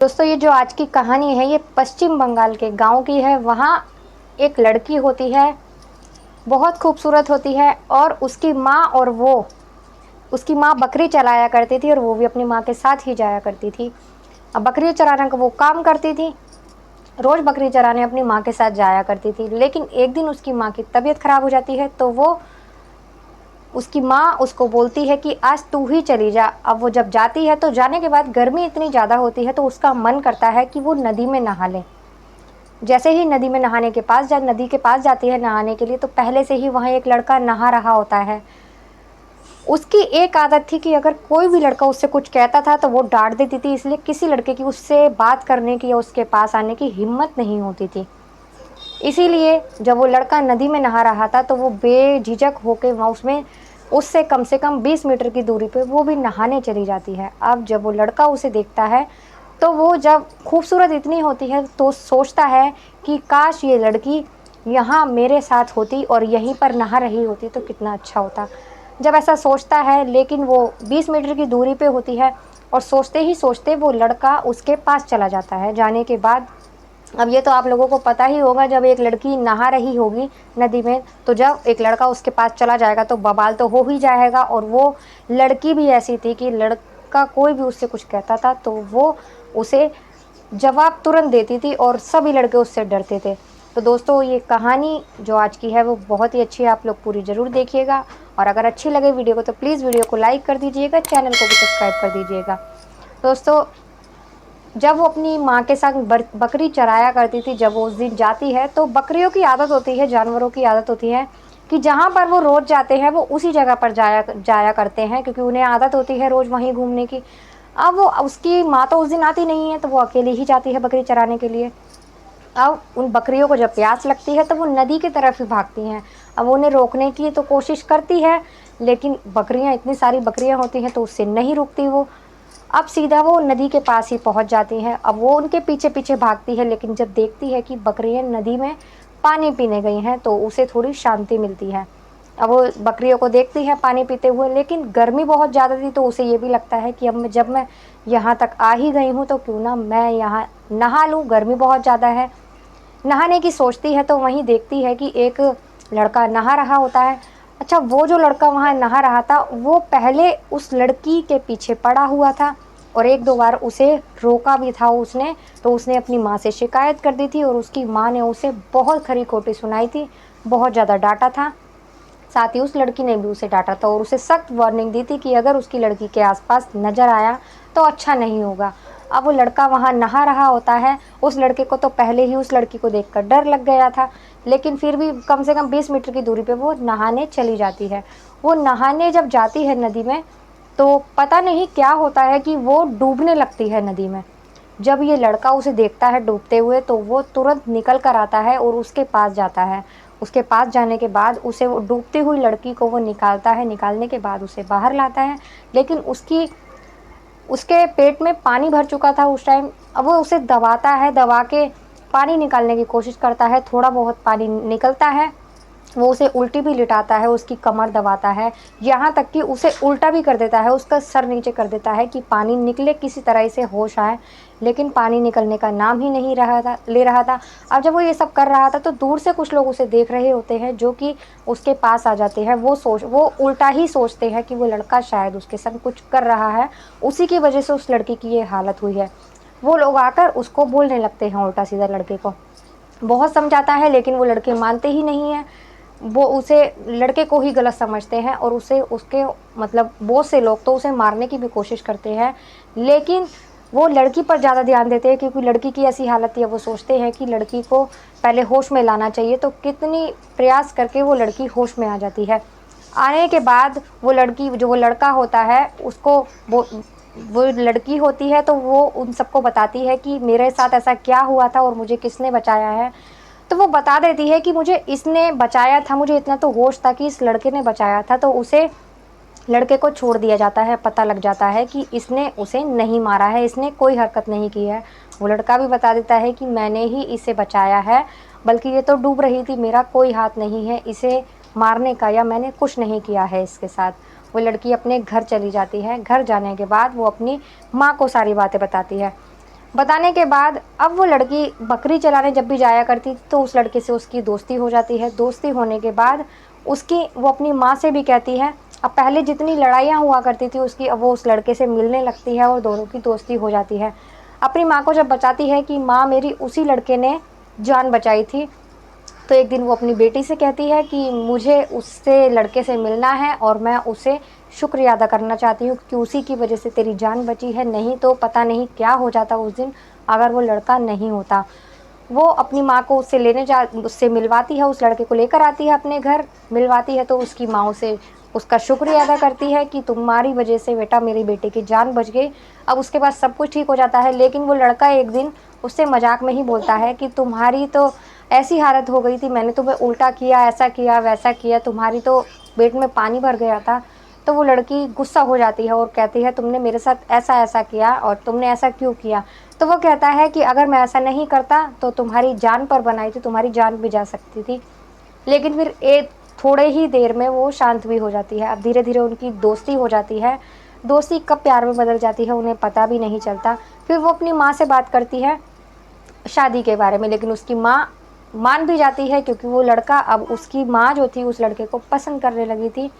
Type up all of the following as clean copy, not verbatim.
दोस्तों ये जो आज की कहानी है ये पश्चिम बंगाल के गांव की है। वहाँ एक लड़की होती है, बहुत खूबसूरत होती है और उसकी माँ और वो उसकी माँ बकरी चलाया करती थी और वो भी अपनी माँ के साथ ही जाया करती थी। अब बकरी चराने का वो काम करती थी, रोज बकरी चराने अपनी माँ के साथ जाया करती थी। लेकिन एक दिन उसकी माँ की तबीयत खराब हो जाती है तो वो उसकी माँ उसको बोलती है कि आज तू ही चली जा। अब वो जब जाती है तो जाने के बाद गर्मी इतनी ज़्यादा होती है तो उसका मन करता है कि वो नदी में नहा ले। जैसे ही नदी में नहाने के पास जब नदी के पास जाती है नहाने के लिए तो पहले से ही वहाँ एक लड़का नहा रहा होता है। उसकी एक आदत थी कि अगर कोई भी लड़का उससे कुछ कहता था तो वो डांट देती थी, इसलिए किसी लड़के की उससे बात करने की या उसके पास आने की हिम्मत नहीं होती थी। इसीलिए जब वो लड़का नदी में नहा रहा था तो वो बेझिझक होकर वहाँ उसमें उससे कम से कम 20 मीटर की दूरी पे वो भी नहाने चली जाती है। अब जब वो लड़का उसे देखता है तो वो जब खूबसूरत इतनी होती है तो सोचता है कि काश ये लड़की यहाँ मेरे साथ होती और यहीं पर नहा रही होती तो कितना अच्छा होता। जब ऐसा सोचता है लेकिन वो 20 मीटर की दूरी पे होती है और सोचते ही सोचते वो लड़का उसके पास चला जाता है। जाने के बाद अब ये तो आप लोगों को पता ही होगा, जब एक लड़की नहा रही होगी नदी में तो जब एक लड़का उसके पास चला जाएगा तो बवाल तो हो ही जाएगा। और वो लड़की भी ऐसी थी कि लड़का कोई भी उससे कुछ कहता था तो वो उसे जवाब तुरंत देती थी और सभी लड़के उससे डरते थे। तो दोस्तों ये कहानी जो आज की है वो बहुत ही अच्छी है, आप लोग पूरी ज़रूर देखिएगा। और अगर अच्छी लगे वीडियो को तो प्लीज़ वीडियो को लाइक कर दीजिएगा, चैनल को भी सब्सक्राइब कर दीजिएगा। दोस्तों जब वो अपनी माँ के साथ बकरी चराया करती थी, जब वो उस दिन जाती है तो बकरियों की आदत होती है, जानवरों की आदत होती है कि जहाँ पर वो रोज़ जाते हैं वो उसी जगह पर जाया जाया करते हैं, क्योंकि उन्हें आदत होती है रोज़ वहीं घूमने की। अब वो उसकी माँ तो उस दिन आती नहीं है तो वो अकेली ही जाती है बकरी चराने के लिए। अब उन बकरियों को जब प्यास लगती है तो वो नदी की तरफ ही भागती हैं। अब उन्हें रोकने की तो कोशिश करती है लेकिन बकरियां इतनी सारी बकरियां होती हैं तो उससे नहीं रुकती वो। अब सीधा वो नदी के पास ही पहुंच जाती हैं। अब वो उनके पीछे पीछे भागती है लेकिन जब देखती है कि बकरियां नदी में पानी पीने गई हैं तो उसे थोड़ी शांति मिलती है। अब वो बकरियों को देखती है पानी पीते हुए, लेकिन गर्मी बहुत ज़्यादा थी तो उसे ये भी लगता है कि अब जब मैं यहाँ तक आ ही गई हूँ तो क्यों ना मैं यहाँ नहा लूँ, गर्मी बहुत ज़्यादा है। नहाने की सोचती है तो वहीं देखती है कि एक लड़का नहा रहा होता है। अच्छा, वो जो लड़का वहाँ नहा रहा था वो पहले उस लड़की के पीछे पड़ा हुआ था और एक दो बार उसे रोका भी था उसने। तो उसने अपनी माँ से शिकायत कर दी थी और उसकी माँ ने उसे बहुत खरी खोटी सुनाई थी, बहुत ज़्यादा डांटा था। साथ ही उस लड़की ने भी उसे डांटा था और उसे सख्त वार्निंग दी थी कि अगर उसकी लड़की के आसपास नजर आया तो अच्छा नहीं होगा। अब वो लड़का वहाँ नहा रहा होता है, उस लड़के को तो पहले ही उस लड़की को देखकर डर लग गया था, लेकिन फिर भी कम से कम 20 मीटर की दूरी पे वो नहाने चली जाती है। वो नहाने जब जाती है नदी में तो पता नहीं क्या होता है कि वो डूबने लगती है नदी में। जब ये लड़का उसे देखता है डूबते हुए तो वो तुरंत निकल कर आता है और उसके पास जाता है। उसके पास जाने के बाद उसे वो डूबती हुई लड़की को वो निकालता है, निकालने के बाद उसे बाहर लाता है। लेकिन उसके पेट में पानी भर चुका था उस टाइम। अब वो उसे दबाता है, दबा के पानी निकालने की कोशिश करता है, थोड़ा बहुत पानी निकलता है। वो उसे उल्टी भी लिटाता है, उसकी कमर दबाता है, यहाँ तक कि उसे उल्टा भी कर देता है, उसका सर नीचे कर देता है कि पानी निकले, किसी तरह इसे होश आए। लेकिन पानी निकलने का नाम ही नहीं ले रहा था। अब जब वो ये सब कर रहा था तो दूर से कुछ लोग उसे देख रहे होते हैं जो कि उसके पास आ जाते हैं। वो उल्टा ही सोचते हैं कि वो लड़का शायद उसके संग कुछ कर रहा है, उसी की वजह से उस लड़की की ये हालत हुई है। वो लोग आकर उसको बोलने लगते हैं उल्टा सीधा लड़के को, बहुत समझाता है लेकिन वो लड़के मानते ही नहीं है। वो उसे लड़के को ही गलत समझते हैं और उसे उसके मतलब बहुत से लोग तो उसे मारने की भी कोशिश करते हैं, लेकिन वो लड़की पर ज़्यादा ध्यान देते हैं क्योंकि लड़की की ऐसी हालत है। वो सोचते हैं कि लड़की को पहले होश में लाना चाहिए, तो कितनी प्रयास करके वो लड़की होश में आ जाती है। आने के बाद वो लड़की जो वो लड़का होता है उसको वो लड़की होती है तो वो उन सबको बताती है कि मेरे साथ ऐसा क्या हुआ था और मुझे किसने बचाया है। तो वो बता देती है कि मुझे इसने बचाया था, मुझे इतना तो होश था कि इस लड़के ने बचाया था। तो उसे लड़के को छोड़ दिया जाता है, पता लग जाता है कि इसने उसे नहीं मारा है, इसने कोई हरकत नहीं की है। वो लड़का भी बता देता है कि मैंने ही इसे बचाया है, बल्कि ये तो डूब रही थी, मेरा कोई हाथ नहीं है इसे मारने का, या मैंने कुछ नहीं किया है इसके साथ। वो लड़की अपने घर चली जाती है। घर जाने के बाद वो अपनी माँ को सारी बातें बताती है। बताने के बाद अब वो लड़की बकरी चलाने जब भी जाया करती तो उस लड़के से उसकी दोस्ती हो जाती है। दोस्ती होने के बाद उसकी वो अपनी माँ से भी कहती है, अब पहले जितनी लड़ाइयाँ हुआ करती थी उसकी, अब वो उस लड़के से मिलने लगती है और दोनों की दोस्ती हो जाती है। अपनी माँ को जब बताती है कि माँ मेरी उसी लड़के ने जान बचाई थी, तो एक दिन वो अपनी बेटी से कहती है कि मुझे उससे लड़के से मिलना है और मैं उसे शुक्रिया अदा करना चाहती हूँ कि उसी की वजह से तेरी जान बची है, नहीं तो पता नहीं क्या हो जाता उस दिन अगर वो लड़का नहीं होता। वो अपनी माँ को उससे मिलवाती है, उस लड़के को लेकर आती है अपने घर, मिलवाती है तो उसकी माँ उसे उसका शुक्रिया अदा करती है कि तुम्हारी वजह से बेटा मेरी बेटे की जान बच गई। अब उसके बाद सब कुछ ठीक हो जाता है, लेकिन वो लड़का एक दिन उससे मजाक में ही बोलता है कि तुम्हारी तो ऐसी हालत हो गई थी, मैंने तुम्हें उल्टा किया, ऐसा किया वैसा किया, तुम्हारी तो पेट में पानी भर गया था। तो वो लड़की गुस्सा हो जाती है और कहती है तुमने मेरे साथ ऐसा ऐसा किया और तुमने ऐसा क्यों किया। तो वो कहता है कि अगर मैं ऐसा नहीं करता तो तुम्हारी जान पर बनाई थी, तुम्हारी जान भी जा सकती थी। लेकिन फिर एक थोड़े ही देर में वो शांत भी हो जाती है। अब धीरे धीरे उनकी दोस्ती हो जाती है। दोस्ती कब प्यार में बदल जाती है उन्हें पता भी नहीं चलता। फिर वो अपनी माँ से बात करती है शादी के बारे में, लेकिन उसकी माँ मान भी जाती है क्योंकि वो लड़का अब उसकी माँ जो थी उस लड़के को पसंद करने लगी थी।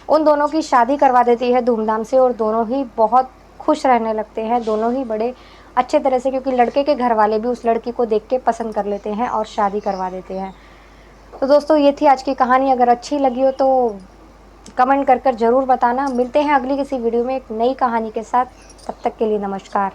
उन दोनों की शादी करवा देती है धूमधाम से और दोनों ही बहुत खुश रहने लगते हैं, दोनों ही बड़े अच्छे तरह से, क्योंकि लड़के के घर वाले भी उस लड़की को देख के पसंद कर लेते हैं और शादी करवा देते हैं। तो दोस्तों ये थी आज की कहानी। अगर अच्छी लगी हो तो कमेंट कर ज़रूर बताना। मिलते हैं अगली किसी वीडियो में एक नई कहानी के साथ। तब तक के लिए नमस्कार।